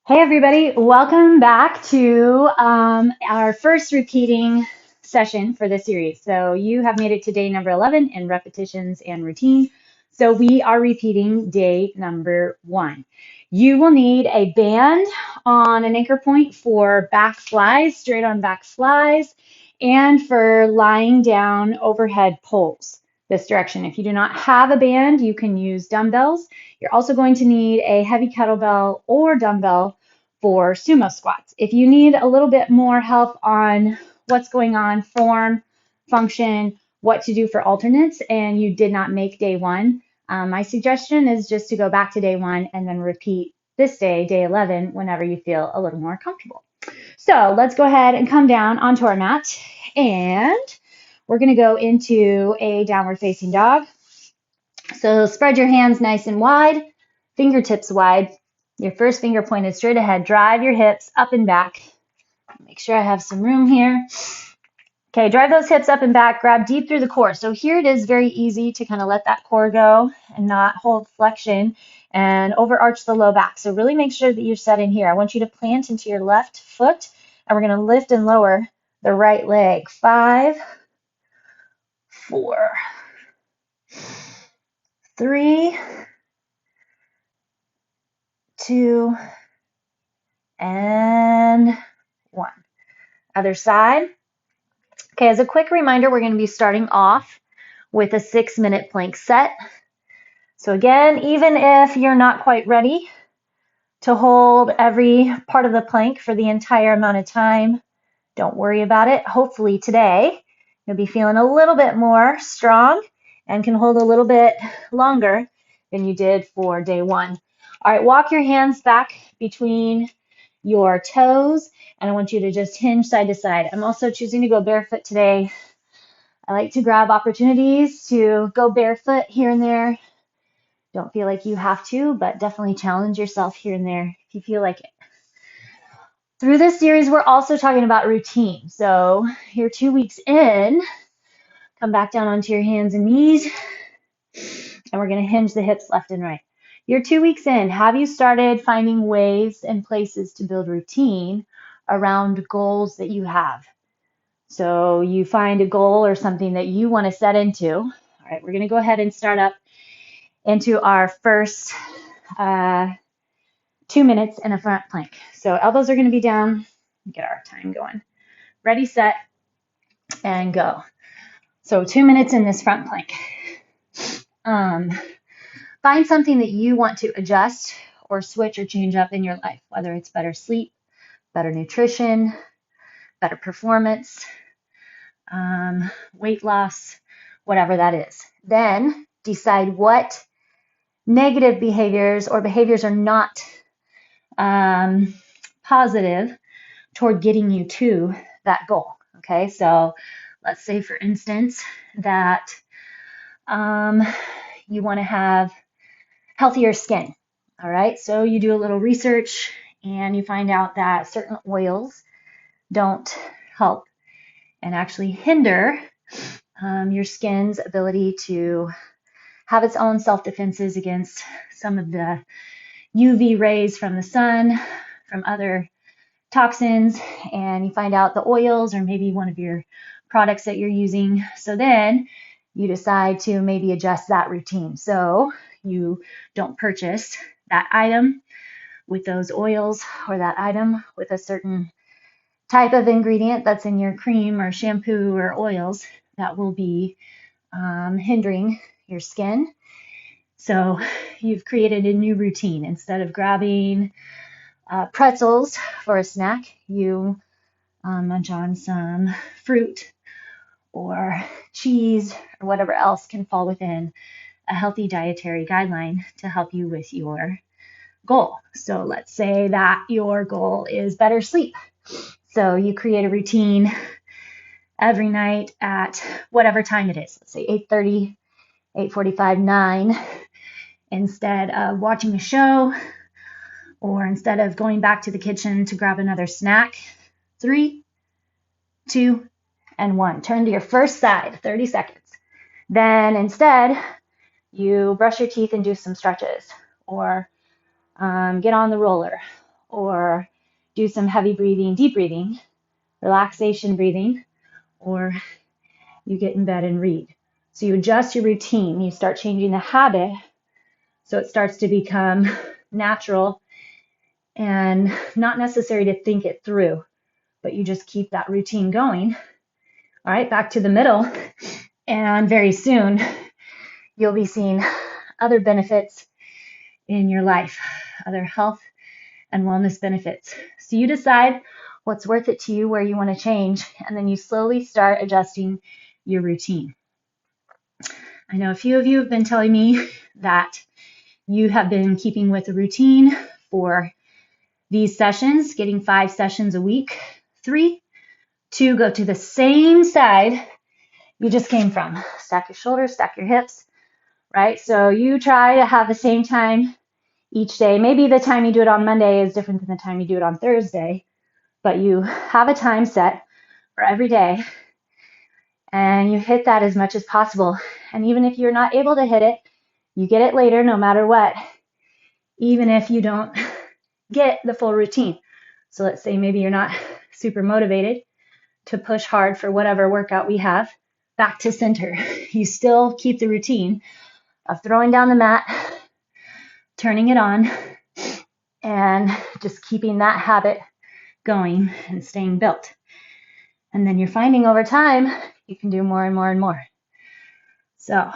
Hey everybody, welcome back to our first repeating session for this series. So you have made it to day number 11 in repetitions and routine. So we are repeating day number 1. You will need a band on an anchor point for back flies, straight on back flies, and for lying down overhead pulls this direction. If you do not have a band, you can use dumbbells. You're also going to need a heavy kettlebell or dumbbell for sumo squats. If you need a little bit more help on what's going on, form, function, what to do for alternates, and you did not make day 1, my suggestion is just to go back to day 1 and then repeat this day, day 11, whenever you feel a little more comfortable. So let's go ahead and come down onto our mat, and we're going to go into a downward facing dog. So spread your hands nice and wide, fingertips wide. Your first finger pointed straight ahead. Drive your hips up and back. Make sure I have some room here. Okay, drive those hips up and back. Grab deep through the core. So here it is very easy to kind of let that core go and not hold flexion and overarch the low back. So really make sure that you're set in here. I want you to plant into your left foot, and we're going to lift and lower the right leg. 5, 4, 3, 2, and 1. Other side. Okay, as a quick reminder, we're going to be starting off with a 6-minute plank set. So again, even if you're not quite ready to hold every part of the plank for the entire amount of time, don't worry about it. Hopefully today, you'll be feeling a little bit more strong and can hold a little bit longer than you did for day 1. All right, walk your hands back between your toes, and I want you to just hinge side to side. I'm also choosing to go barefoot today. I like to grab opportunities to go barefoot here and there. Don't feel like you have to, but definitely challenge yourself here and there if you feel like it. Through this series, we're also talking about routine. So you're 2 weeks in, come back down onto your hands and knees, and we're going to hinge the hips left and right. You're 2 weeks in. Have you started finding ways and places to build routine around goals that you have? So you find a goal or something that you want to set into. All right, we're going to go ahead and start up into our first 2 minutes in a front plank. So elbows are going to be down. Get our time going. Ready, set, and go. So 2 minutes in this front plank. Find something that you want to adjust or switch or change up in your life, whether it's better sleep, better nutrition, better performance, weight loss, whatever that is. Then decide what negative behaviors or behaviors are not positive toward getting you to that goal. Okay, so let's say, for instance, that you want to have healthier skin. All right, so you do a little research and you find out that certain oils don't help and actually hinder your skin's ability to have its own self-defenses against some of the UV rays from the sun, from other toxins, and you find out the oils or maybe one of your products that you're using. So then you decide to maybe adjust that routine. So you don't purchase that item with those oils or that item with a certain type of ingredient that's in your cream or shampoo or oils that will be hindering your skin. So you've created a new routine. Instead of grabbing pretzels for a snack, you munch on some fruit or cheese or whatever else can fall within a healthy dietary guideline to help you with your goal. So let's say that your goal is better sleep. So you create a routine every night at whatever time it is. Let's say 8:30, 8:45, 9. Instead of watching a show or instead of going back to the kitchen to grab another snack, 3, 2, and 1. Turn to your first side, 30 seconds. Then instead, you brush your teeth and do some stretches, or get on the roller, or do some heavy breathing, deep breathing, relaxation breathing, or you get in bed and read. So you adjust your routine. You start changing the habit so it starts to become natural and not necessary to think it through, but you just keep that routine going. All right, back to the middle. And very soon, you'll be seeing other benefits in your life, other health and wellness benefits. So you decide what's worth it to you, where you want to change, and then you slowly start adjusting your routine. I know a few of you have been telling me that you have been keeping with a routine for these sessions, getting 5 sessions a week. 3, 2, go to the same side you just came from. Stack your shoulders, stack your hips, right? So you try to have the same time each day. Maybe the time you do it on Monday is different than the time you do it on Thursday, but you have a time set for every day and you hit that as much as possible. And even if you're not able to hit it, you get it later no matter what, even if you don't get the full routine. So let's say maybe you're not super motivated to push hard for whatever workout we have. Back to center. You still keep the routine of throwing down the mat, turning it on, and just keeping that habit going and staying built. And then you're finding over time, you can do more and more and more. So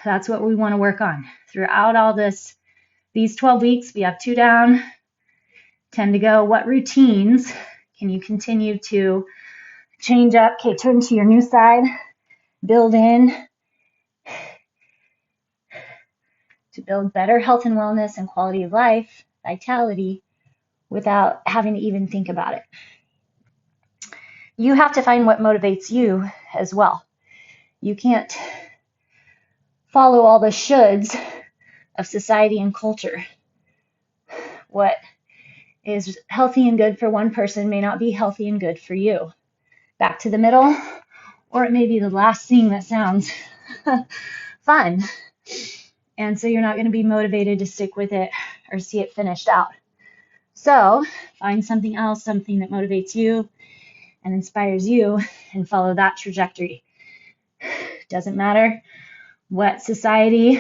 that's what we want to work on. Throughout all these 12 weeks, we have 2 down, 10 to go. What routines can you continue to change up? Okay, turn to your new side, build in to build better health and wellness and quality of life, vitality, without having to even think about it. You have to find what motivates you as well. You can't follow all the shoulds of society and culture. What is healthy and good for one person may not be healthy and good for you. Back to the middle, or it may be the last thing that sounds fun. And so you're not going to be motivated to stick with it or see it finished out. So find something else, something that motivates you and inspires you, and follow that trajectory. Doesn't matter what society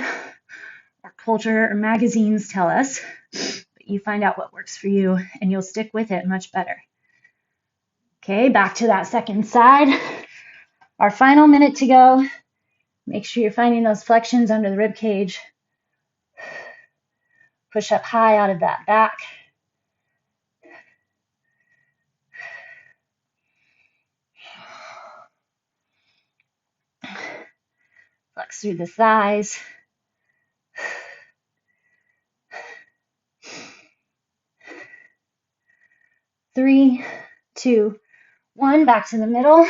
or culture or magazines tell us, but you find out what works for you and you'll stick with it much better. Okay, back to that second side. Our final minute to go. Make sure you're finding those flexions under the rib cage. Push up high out of that back. Flex through the thighs. Three, 2, 1. Back to the middle.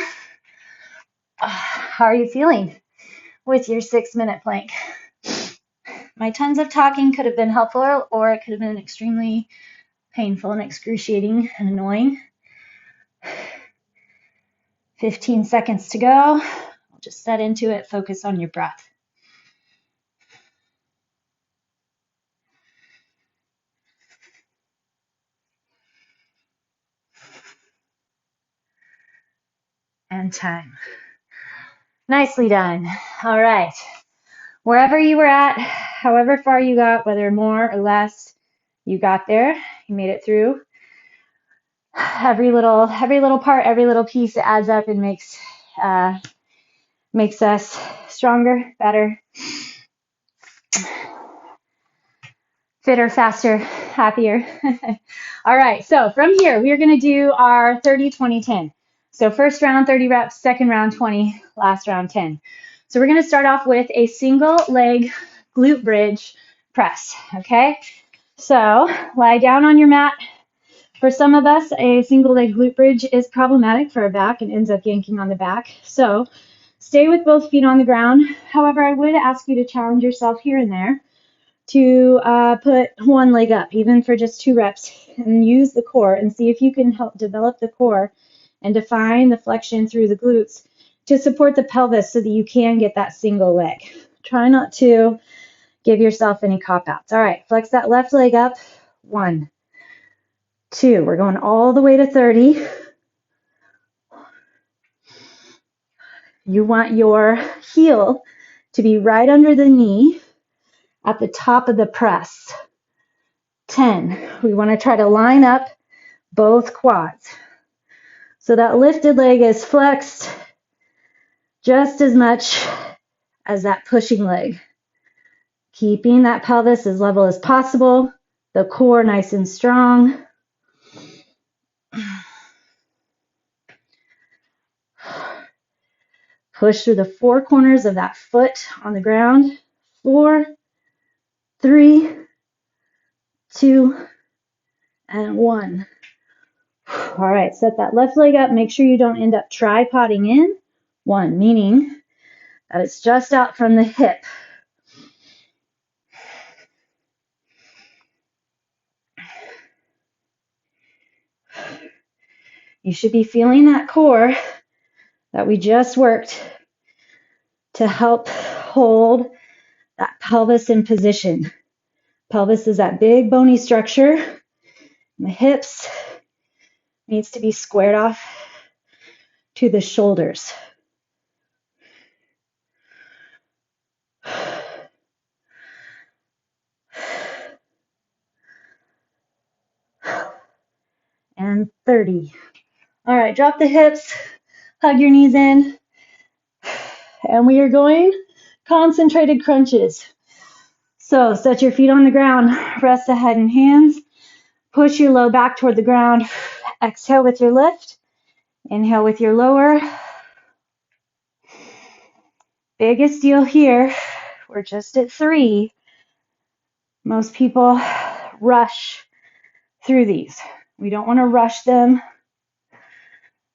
How are you feeling with your 6-minute plank? My tons of talking could have been helpful, or it could have been extremely painful and excruciating and annoying. 15 seconds to go. I'll just set into it. Focus on your breath. And time. Nicely done. All right. Wherever you were at, however far you got, whether more or less, you got there. You made it through. Every little part, every little piece adds up and makes us stronger, better, fitter, faster, happier. All right, so from here, we're going to do our 30, 20, 10. So first round, 30 reps, second round, 20, last round, 10. So we're going to start off with a single leg glute bridge press, okay? So lie down on your mat. For some of us, a single leg glute bridge is problematic for our back and ends up yanking on the back. So stay with both feet on the ground. However, I would ask you to challenge yourself here and there to put one leg up, even for just 2 reps, and use the core and see if you can help develop the core and define the flexion through the glutes to support the pelvis so that you can get that single leg. Try not to give yourself any cop-outs. All right, flex that left leg up, 1, 2. We're going all the way to 30. You want your heel to be right under the knee at the top of the press. 10. We want to try to line up both quads. So that lifted leg is flexed just as much as that pushing leg. Keeping that pelvis as level as possible, the core nice and strong. Push through the four corners of that foot on the ground. 4, 3, 2, and 1. All right, set that left leg up. Make sure you don't end up tripoding in. 1, meaning that it's just out from the hip. You should be feeling that core that we just worked to help hold that pelvis in position. Pelvis is that big bony structure. The hips needs to be squared off to the shoulders. And 30. All right, drop the hips, hug your knees in, and we are going concentrated crunches. So set your feet on the ground, rest the head and hands, push your low back toward the ground, exhale with your lift, inhale with your lower. Biggest deal here, we're just at 3. Most people rush through these. We don't want to rush them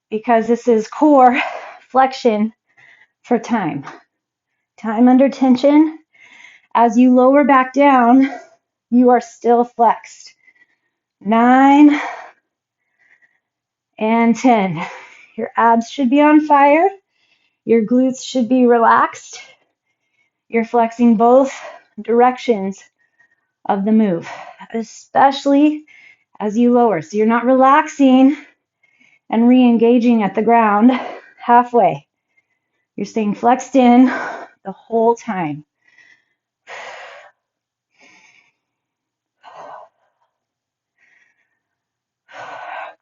because this is core flexion for time. Time under tension. As you lower back down, you are still flexed. 9 and 10. Your abs should be on fire. Your glutes should be relaxed. You're flexing both directions of the move, especially as you lower. So you're not relaxing and re-engaging at the ground halfway. You're staying flexed in the whole time.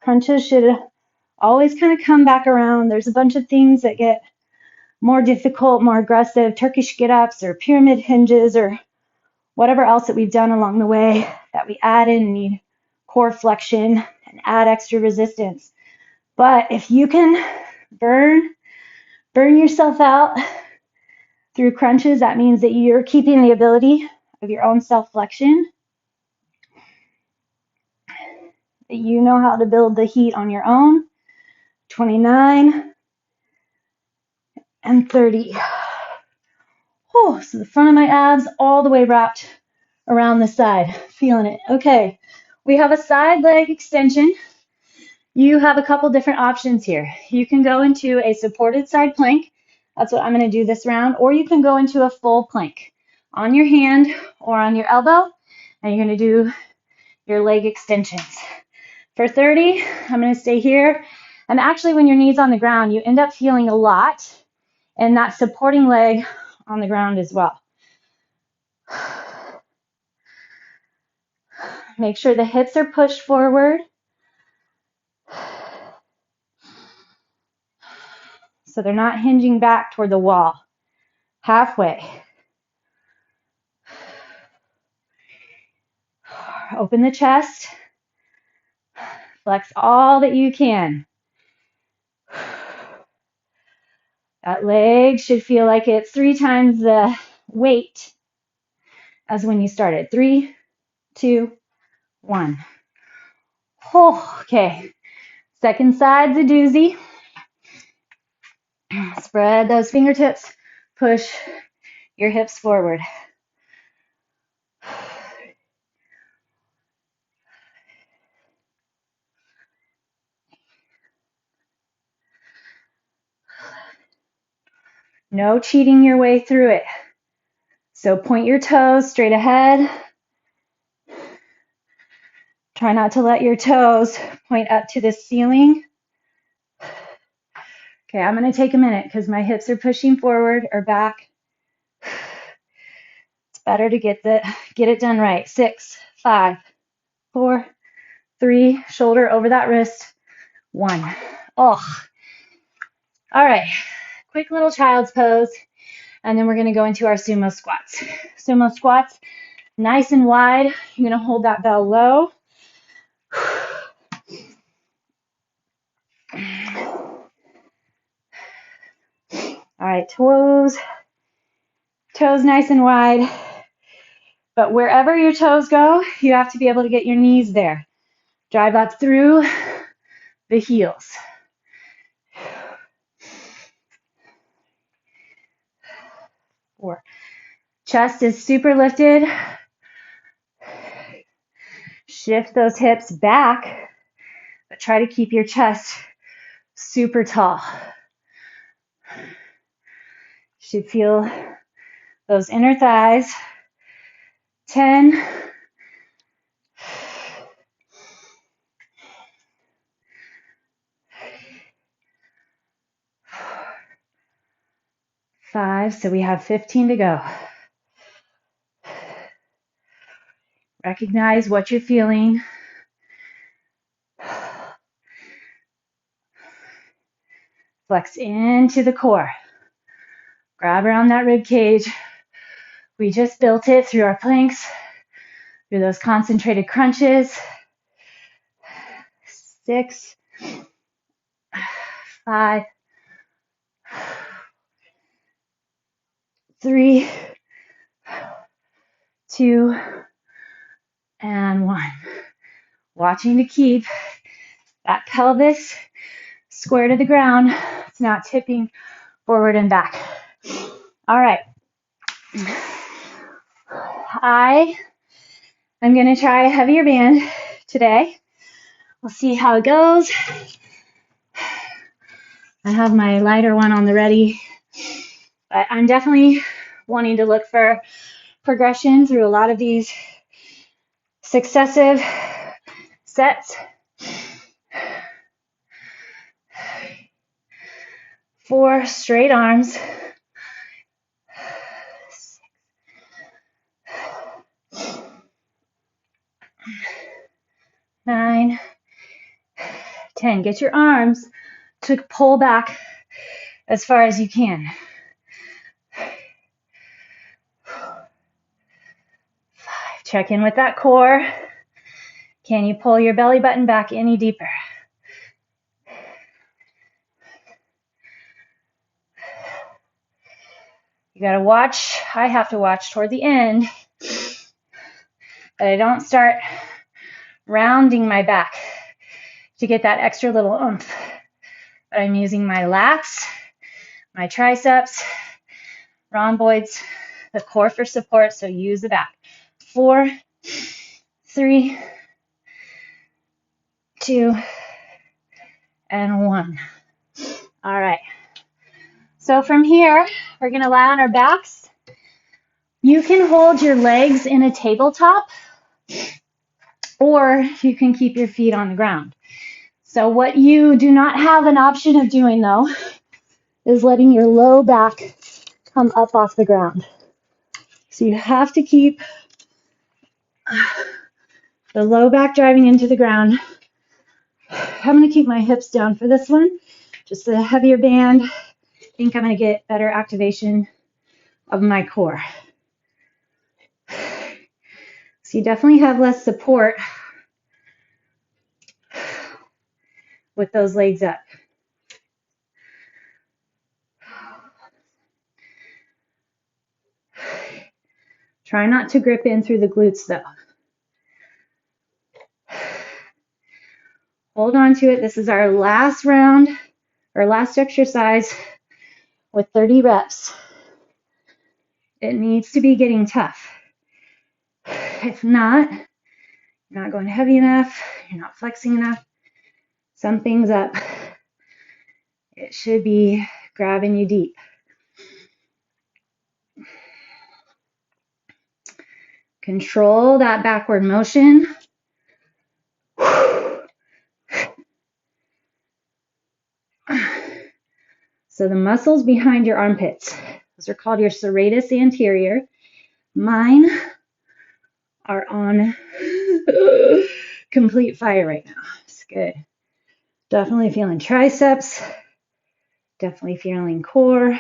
Crunches should always kind of come back around. There's a bunch of things that get more difficult, more aggressive, Turkish get-ups or pyramid hinges or whatever else that we've done along the way that we add in and need core flexion and add extra resistance. But if you can burn yourself out through crunches, that means that you're keeping the ability of your own self-flexion, that you know how to build the heat on your own. 29 and 30. Oh, so the front of my abs all the way wrapped around the side. Feeling it. Okay, we have a side leg extension. You have a couple different options here. You can go into a supported side plank. That's what I'm going to do this round. Or you can go into a full plank on your hand or on your elbow. And you're going to do your leg extensions. For 30, I'm going to stay here. And actually, when your knee's on the ground, you end up feeling a lot in that supporting leg on the ground as well. Make sure the hips are pushed forward. So they're not hinging back toward the wall. Halfway. Open the chest. Flex all that you can. That leg should feel like it's 3 times the weight as when you started. 3, 2, 1. Oh, okay. Second side's a doozy. Spread those fingertips. Push your hips forward. No cheating your way through it. So point your toes straight ahead. Try not to let your toes point up to the ceiling. Okay, I'm going to take a minute because my hips are pushing forward or back. It's better to get it done right. 6, 5, 4, 3, shoulder over that wrist. 1. Oh, all right. Quick little child's pose, and then we're going to go into our sumo squats. Sumo squats, nice and wide. You're going to hold that bell low. All right, toes nice and wide. But wherever your toes go, you have to be able to get your knees there. Drive up through the heels. 4. Chest is super lifted. Shift those hips back, but try to keep your chest super tall. Should feel those inner thighs. 10. 5, so we have 15 to go. Recognize what you're feeling. Flex into the core. Grab around that rib cage. We just built it through our planks, through those concentrated crunches. 6, 5, 3, 2, and 1. Watching to keep that pelvis square to the ground. It's not tipping forward and back. All right. I am going to try a heavier band today. We'll see how it goes. I have my lighter one on the ready, but I'm definitely wanting to look for progression through a lot of these successive sets. 4 straight arms. 9, 10. Get your arms to pull back as far as you can. 5. Check in with that core. Can you pull your belly button back any deeper? 'You gotta watch. I have to watch toward the end that I don't start rounding my back to get that extra little oomph. But I'm using my lats, my triceps, rhomboids, the core for support, so use the back. 4, 3, 2, and 1. All right. So from here, we're going to lie on our backs. You can hold your legs in a tabletop, or you can keep your feet on the ground. So what you do not have an option of doing, though, is letting your low back come up off the ground. So you have to keep the low back driving into the ground. I'm going to keep my hips down for this one. Just a heavier band. I think I'm going to get better activation of my core. So you definitely have less support with those legs up. Try not to grip in through the glutes though. Hold on to it. This is our last round, our last exercise with 30 reps. It needs to be getting tough. If not, you're not going heavy enough, you're not flexing enough, something's up. It should be grabbing you deep. Control that backward motion. So the muscles behind your armpits, those are called your serratus anterior. Mine are on complete fire right now. It's good. Definitely feeling triceps. Definitely feeling core.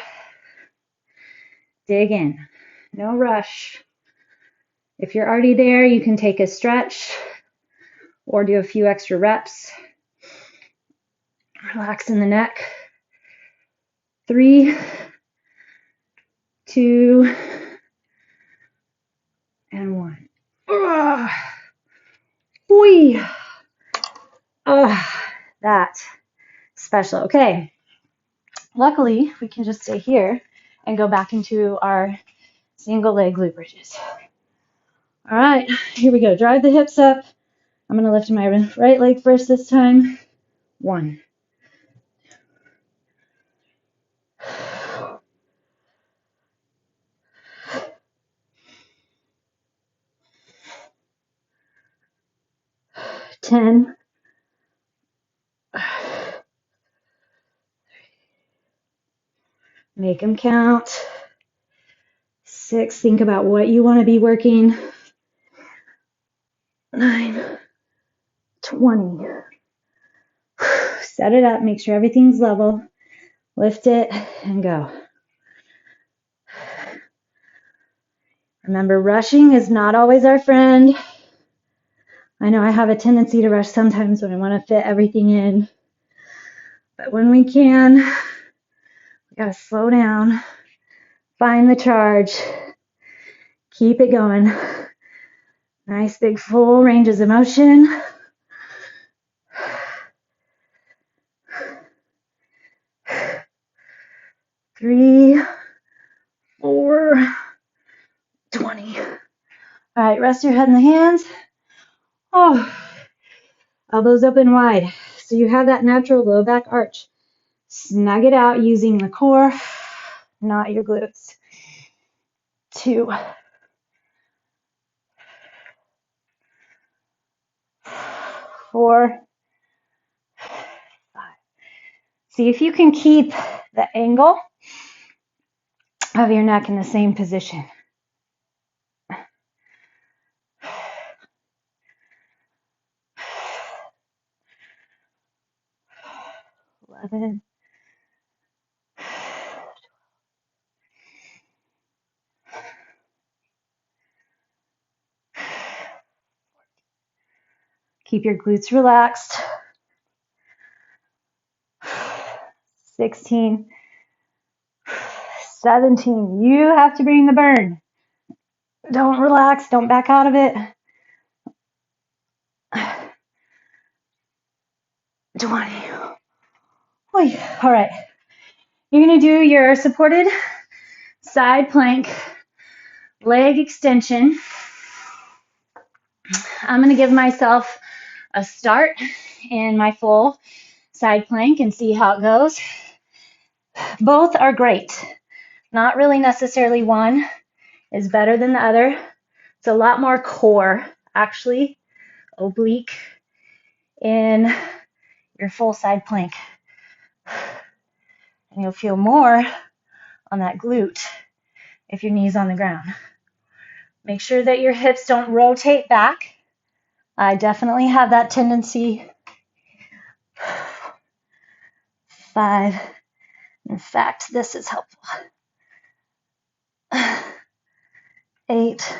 Dig in. No rush. If you're already there, you can take a stretch or do a few extra reps. Relax in the neck. 3, 2, and 1. Whee! That's special. Okay. Luckily, we can just stay here and go back into our single leg glute bridges. All right, here we go. Drive the hips up. I'm going to lift my right leg first this time. 1. 10. Make them count. 6. Think about what you want to be working. 9. 20. Set it up. Make sure everything's level. Lift it and go. Remember, rushing is not always our friend. I know I have a tendency to rush sometimes when I want to fit everything in. But when we can, we gotta slow down, find the charge, keep it going. Nice big full ranges of motion. 3, 4, 20. All right, rest your head in the hands. Elbows open wide. So you have that natural low back arch. Snug it out using the core, not your glutes. 2, 4, 5. See if you can keep the angle of your neck in the same position. 11. Keep your glutes relaxed. 16. 17. You have to bring the burn. Don't relax. Don't back out of it. 20. All right. You're going to do your supported side plank leg extension. I'm going to give myself a start in my full side plank and see how it goes. Both are great. Not really necessarily one is better than the other. It's a lot more core, actually, oblique in your full side plank. And you'll feel more on that glute if your knee's on the ground. Make sure that your hips don't rotate back. I definitely have that tendency. 5. In fact, this is helpful. 8,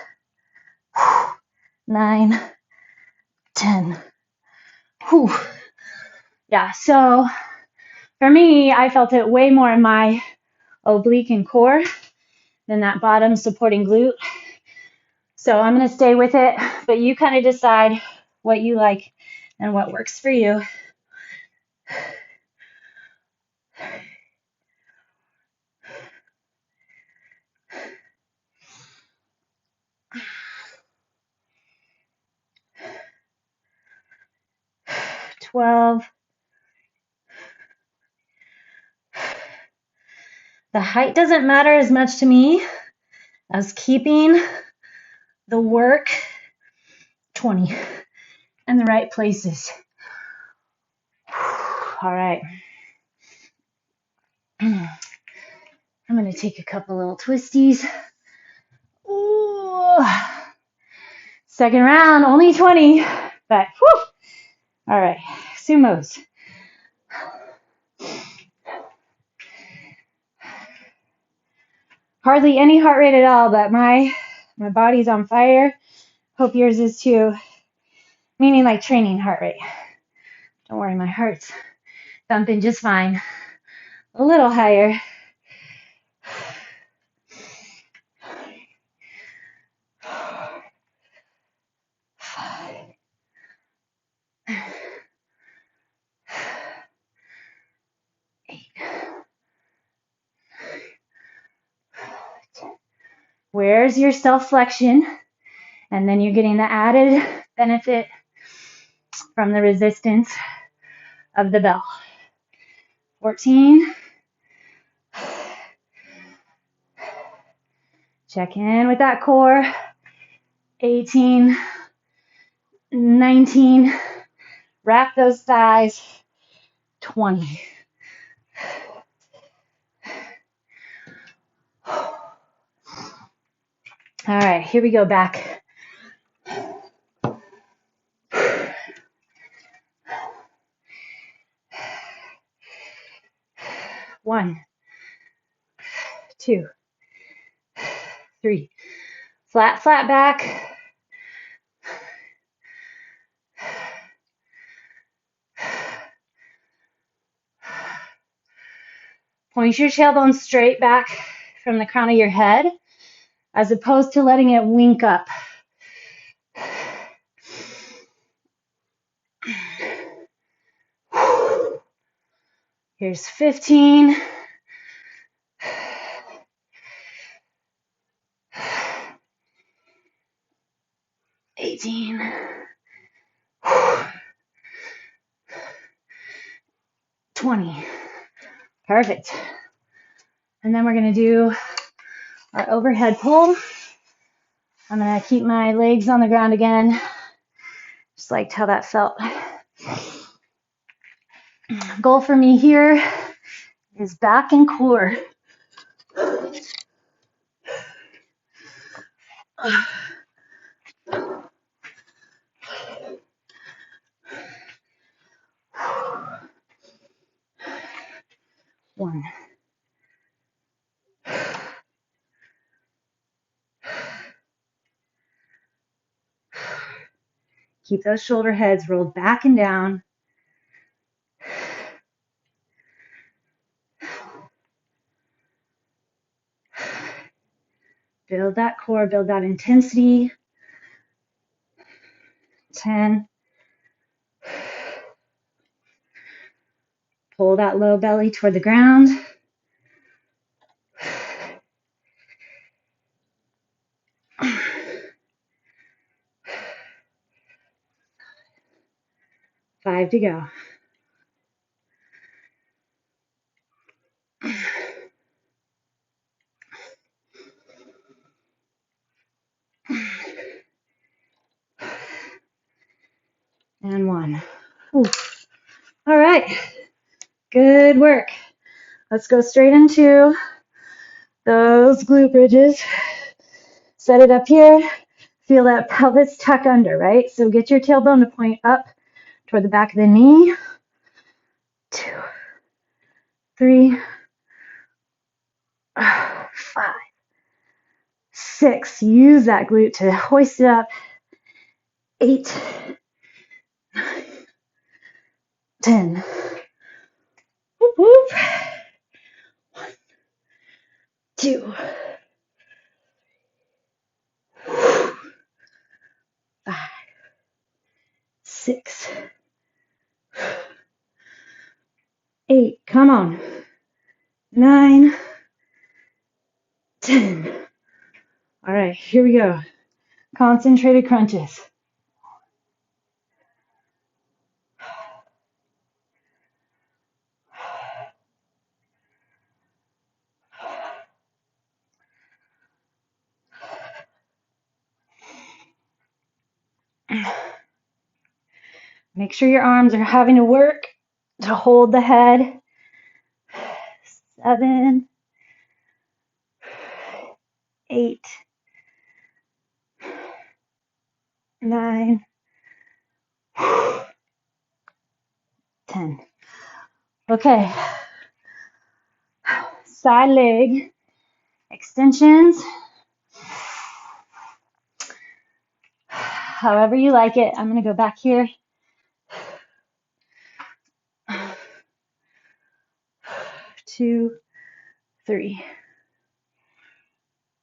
9, 10. Whew. Yeah, so for me, I felt it way more in my oblique and core than that bottom supporting glute. So I'm going to stay with it, but you kind of decide what you like and what works for you. 12. The height doesn't matter as much to me as keeping the work 20 in the right places. All right. going to take a couple little twisties. Ooh. Second round, only 20, but whew. All right, sumos. Hardly any heart rate at all, but my body's on fire. Hope yours is too. Meaning like training heart rate. Don't worry, my heart's thumping just fine. A little higher. Where's your self-flexion? And then you're getting the added benefit from the resistance of the bell. 14. Check in with that core. 18. 19. Wrap those thighs. 20. All right, here we go back. One, 2, 3. Flat back. Point your tailbone straight back from the crown of your head, as opposed to letting it wink up. Here's 15. 18. 20. Perfect. And then we're going to do our overhead pull. I'm going to keep my legs on the ground again. Just liked how that felt. Goal for me here is back and core. One. Keep those shoulder heads rolled back and down. Build that core, build that intensity. 10. Pull that low belly toward the ground. 5 to go. And 1. Ooh. All right. Good work. Let's go straight into those glute bridges. Set it up here. Feel that pelvis tuck under, right? So get your tailbone to point up toward the back of the knee. 2, 3, 5, 6. Use that glute to hoist it up. 8, 9, 10. Whoop, whoop. 1, 2, 5, 6, 8. Come on. 9, 10. All right, here we go. Concentrated crunches. Make sure your arms are having to work to hold the head. 7, 8, 9, 10. Okay. Side leg extensions. However you like it. I'm going to go back here. 2, 3,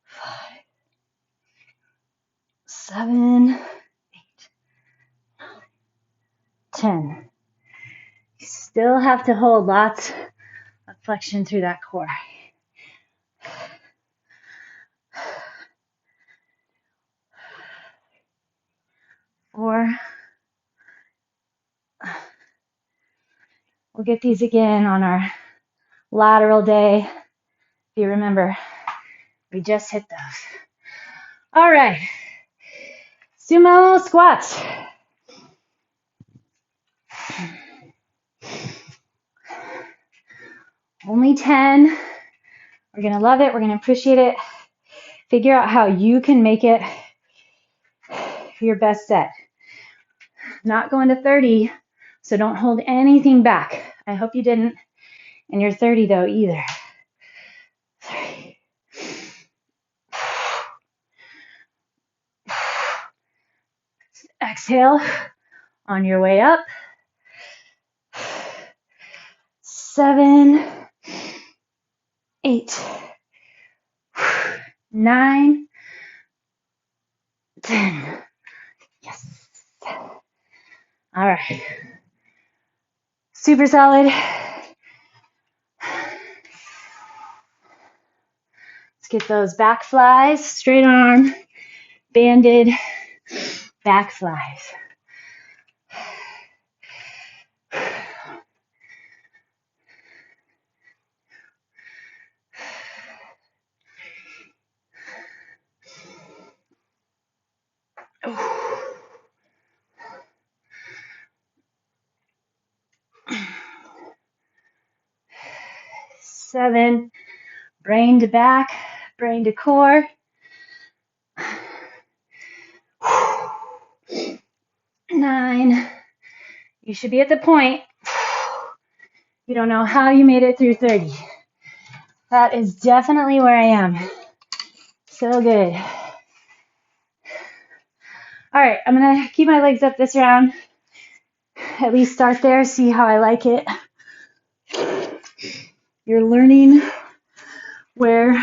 5, 7, 8, 10. You still have to hold lots of flexion through that core. 4. We'll get these again on our lateral day. If you remember, we just hit those. All right. Sumo squats. Only 10. We're going to love it. We're going to appreciate it. Figure out how you can make it your best set. Not going to 30, so don't hold anything back. I hope you didn't in your 30 though either. 3. Exhale on your way up. 7, 8, 9, 10. Yes. All right. Super solid. Let's get those back flies, straight arm, banded back flies. Seven, brain to back, brain to core. 9, you should be at the point. You don't know how you made it through 30. That is definitely where I am. So good. All right, I'm gonna keep my legs up this round. At least start there, see how I like it. You're learning where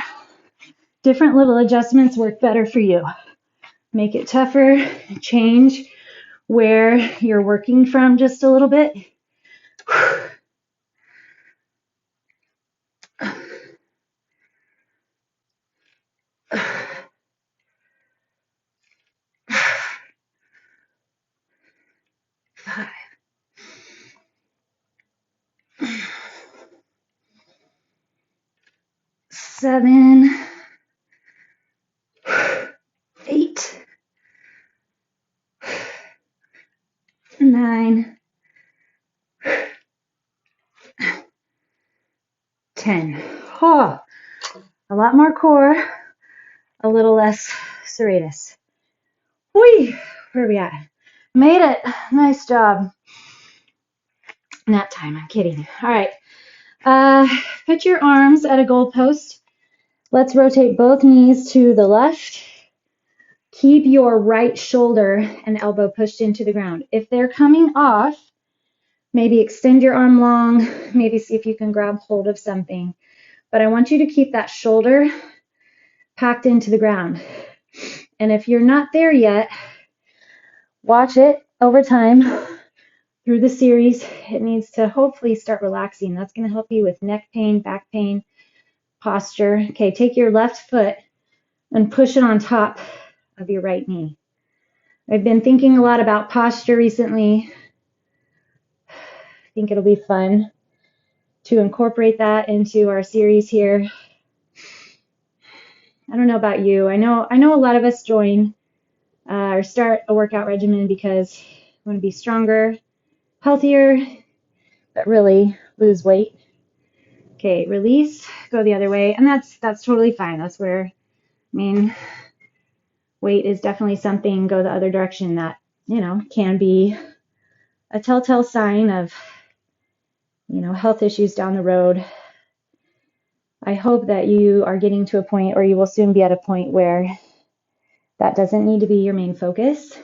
different little adjustments work better for you. Make it tougher, change where you're working from just a little bit. 5, 7, 8, 9, 10. Oh, a lot more core, a little less serratus. Whee! Where are we at? Made it. Nice job. Nap time. I'm kidding. All right. Put your arms at a goalpost. Let's rotate both knees to the left. Keep your right shoulder and elbow pushed into the ground. If they're coming off, maybe extend your arm long. Maybe see if you can grab hold of something. But I want you to keep that shoulder packed into the ground. And if you're not there yet, watch it over time through the series. It needs to hopefully start relaxing. That's going to help you with neck pain, back pain, posture. Okay, take your left foot and push it on top of your right knee. I've been thinking a lot about posture recently. I think it'll be fun to incorporate that into our series here. I don't know about you. I know a lot of us join or start a workout regimen because we want to be stronger, healthier, but really lose weight. Okay, release, go the other way, and that's totally fine. That's where mean, weight is definitely something, go the other direction, that, can be a telltale sign of, health issues down the road. I hope that you are getting to a point, or you will soon be at a point, where that doesn't need to be your main focus.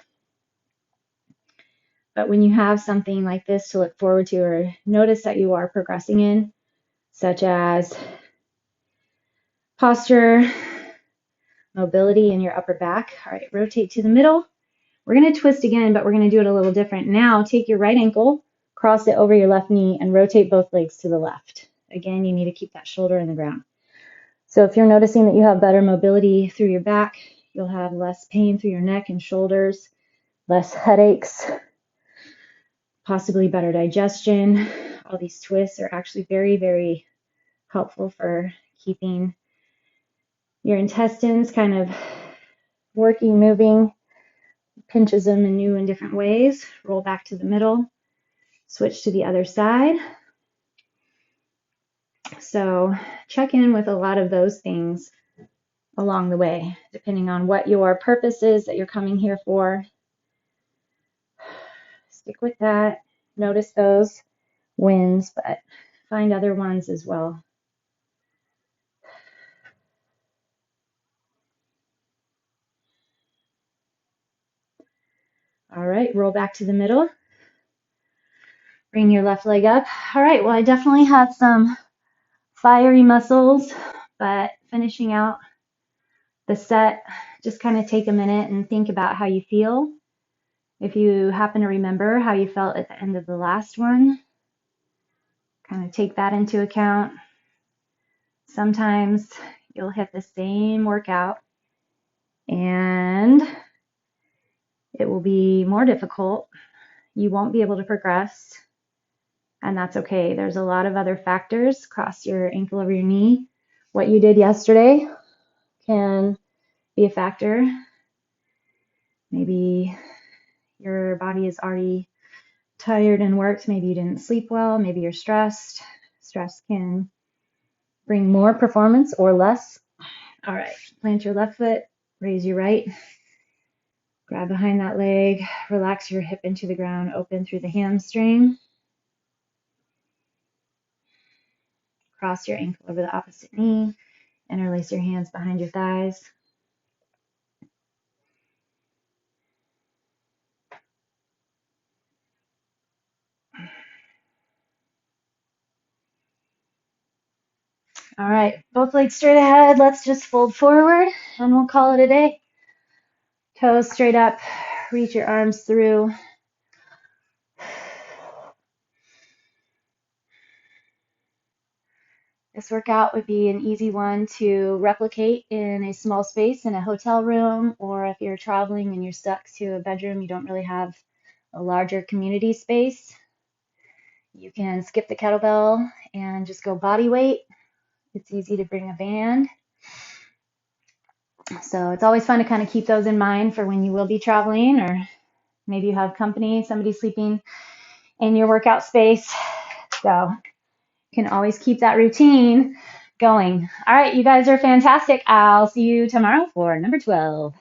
But when you have something like this to look forward to, or notice that you are progressing in, such as posture, mobility in your upper back. All right, rotate to the middle. We're going to twist again, but we're going to do it a little different. Now take your right ankle, cross it over your left knee, and rotate both legs to the left. Again, you need to keep that shoulder in the ground. So if you're noticing that you have better mobility through your back, you'll have less pain through your neck and shoulders, less headaches, possibly better digestion. All these twists are actually very, very helpful for keeping your intestines kind of working, moving, pinches them in new and different ways. Roll back to the middle, switch to the other side. So check in with a lot of those things along the way, depending on what your purpose is that you're coming here for. Stick with that. Notice those wins, but find other ones as well. All right, roll back to the middle. Bring your left leg up. All right, well, I definitely had some fiery muscles, but finishing out the set, just kind of take a minute and think about how you feel. If you happen to remember how you felt at the end of the last one, kind of take that into account. Sometimes you'll hit the same workout and it will be more difficult. You won't be able to progress, and that's okay. There's a lot of other factors. Cross your ankle over your knee. What you did yesterday can be a factor. Maybe your body is already tired and worked. Maybe you didn't sleep well. Maybe you're stressed. Stress can bring more performance or less. All right, plant your left foot, raise your right. Grab behind that leg, relax your hip into the ground, open through the hamstring. Cross your ankle over the opposite knee. Interlace your hands behind your thighs. All right, both legs straight ahead. Let's just fold forward and we'll call it a day. Toes straight up, reach your arms through. This workout would be an easy one to replicate in a small space in a hotel room, or if you're traveling and you're stuck to a bedroom, you don't really have a larger community space. You can skip the kettlebell and just go body weight. It's easy to bring a band. So it's always fun to kind of keep those in mind for when you will be traveling, or maybe you have company, somebody sleeping in your workout space. So you can always keep that routine going. All right, you guys are fantastic. I'll see you tomorrow for number 12.